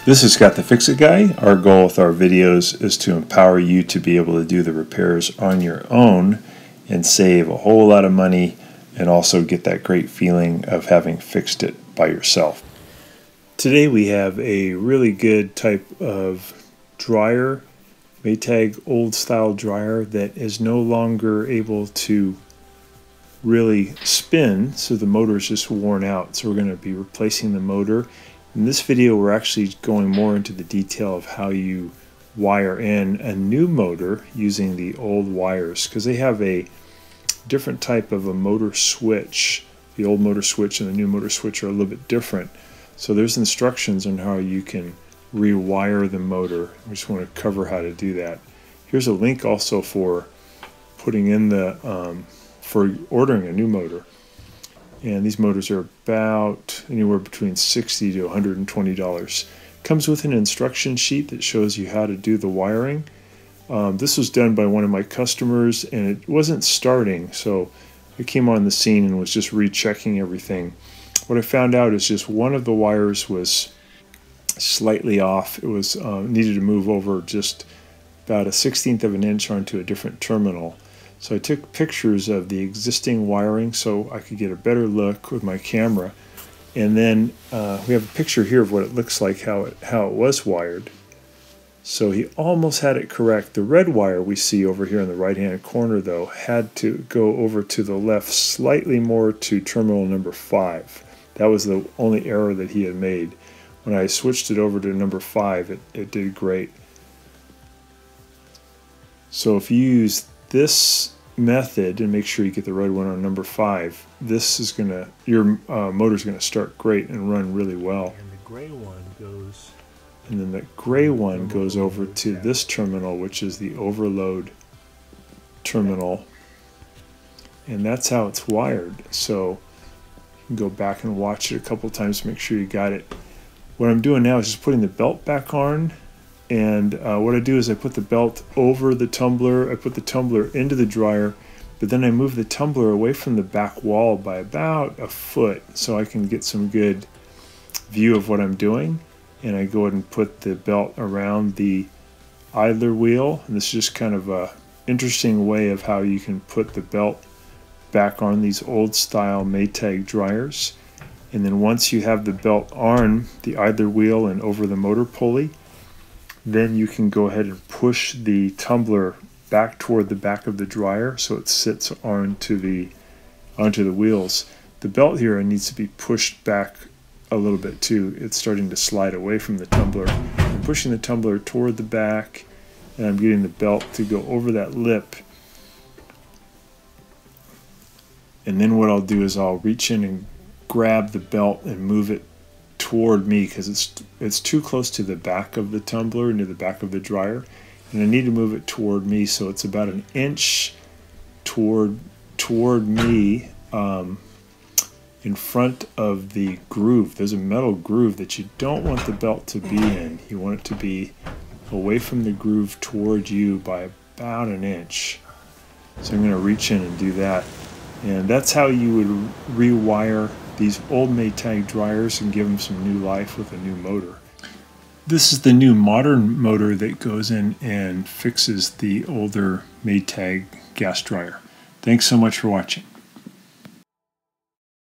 This is Scott the Fix-It Guy. Our goal with our videos is to empower you to be able to do the repairs on your own and save a whole lot of money and also get that great feeling of having fixed it by yourself. Today we have a really good type of dryer, Maytag old style dryer that is no longer able to really spin, so the motor is just worn out. So we're going to be replacing the motor. In this video we're actually going more into the detail of how you wire in a new motor using the old wires, because they have a different type of a motor switch. The old motor switch and the new motor switch are a little bit different. So there's instructions on how you can rewire the motor. We just want to cover how to do that. Here's a link also for putting in the for ordering a new motor. And these motors are about anywhere between $60 to $120. Comes with an instruction sheet that shows you how to do the wiring. This was done by one of my customers and it wasn't starting, so I came on the scene and was just rechecking everything. What I found out is just one of the wires was slightly off. It was needed to move over just about a 1/16 of an inch onto a different terminal. So I took pictures of the existing wiring so I could get a better look with my camera. And then we have a picture here of what it looks like, how it was wired. So he almost had it correct. The red wire we see over here in the right hand corner though had to go over to the left slightly more to terminal number 5. That was the only error that he had made. When I switched it over to number 5, it did great. So if you use this method and make sure you get the right one on number 5, this is gonna, your motor's gonna start great and run really well. And the gray one goes, and then the gray one goes over to this terminal, which is the overload terminal, and that's how it's wired. So you can go back and watch it a couple times to make sure you got it. What I'm doing now is just putting the belt back on. And what I do is I put the belt over the tumbler, I put the tumbler into the dryer, but then I move the tumbler away from the back wall by about a foot so I can get some good view of what I'm doing. And I go ahead and put the belt around the idler wheel. And this is just kind of a interesting way of how you can put the belt back on these old style Maytag dryers. And then once you have the belt on the idler wheel and over the motor pulley, then you can go ahead and push the tumbler back toward the back of the dryer so it sits onto the wheels. The belt here needs to be pushed back a little bit too. It's starting to slide away from the tumbler. I'm pushing the tumbler toward the back and I'm getting the belt to go over that lip. And then what I'll do is I'll reach in and grab the belt and move it toward me because it's too close to the back of the tumbler, near the back of the dryer, and I need to move it toward me so it's about an inch toward me in front of the groove. There's a metal groove that you don't want the belt to be in. You want it to be away from the groove toward you by about an inch. So I'm going to reach in and do that. And that's how you would rewire these old Maytag dryers and give them some new life with a new motor. This is the new modern motor that goes in and fixes the older Maytag gas dryer. Thanks so much for watching.